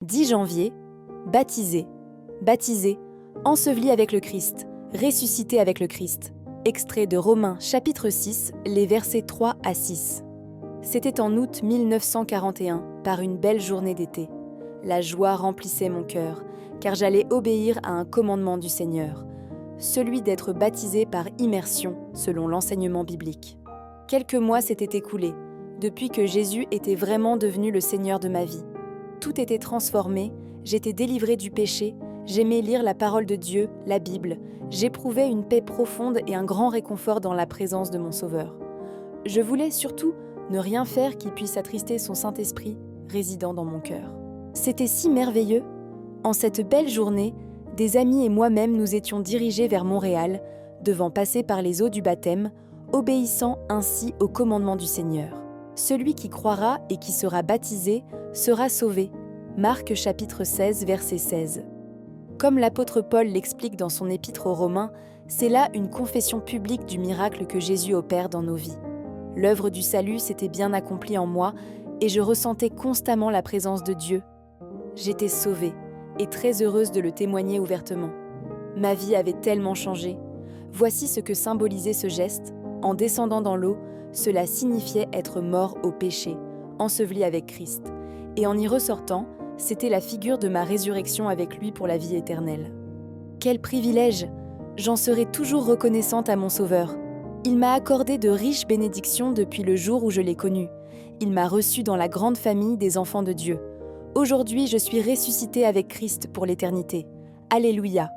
10 janvier, baptisé, baptisé, enseveli avec le Christ, ressuscité avec le Christ. Extrait de Romains chapitre 6, les versets 3 à 6. C'était en août 1941, par une belle journée d'été. La joie remplissait mon cœur, car j'allais obéir à un commandement du Seigneur, celui d'être baptisé par immersion selon l'enseignement biblique. Quelques mois s'étaient écoulés, depuis que Jésus était vraiment devenu le Seigneur de ma vie. Tout était transformé, j'étais délivrée du péché, j'aimais lire la parole de Dieu, la Bible, j'éprouvais une paix profonde et un grand réconfort dans la présence de mon Sauveur. Je voulais surtout ne rien faire qui puisse attrister son Saint-Esprit résidant dans mon cœur. C'était si merveilleux. En cette belle journée, des amis et moi-même nous étions dirigés vers Montréal, devant passer par les eaux du baptême, obéissant ainsi au commandement du Seigneur. Celui qui croira et qui sera baptisé sera sauvé. Marc chapitre 16, verset 16. Comme l'apôtre Paul l'explique dans son épître aux Romains, c'est là une confession publique du miracle que Jésus opère dans nos vies. L'œuvre du salut s'était bien accomplie en moi et je ressentais constamment la présence de Dieu. J'étais sauvée et très heureuse de le témoigner ouvertement. Ma vie avait tellement changé. Voici ce que symbolisait ce geste. En descendant dans l'eau, cela signifiait être mort au péché, enseveli avec Christ. Et en y ressortant, c'était la figure de ma résurrection avec lui pour la vie éternelle. Quel privilège! J'en serai toujours reconnaissante à mon Sauveur. Il m'a accordé de riches bénédictions depuis le jour où je l'ai connu. Il m'a reçue dans la grande famille des enfants de Dieu. Aujourd'hui, je suis ressuscitée avec Christ pour l'éternité. Alléluia!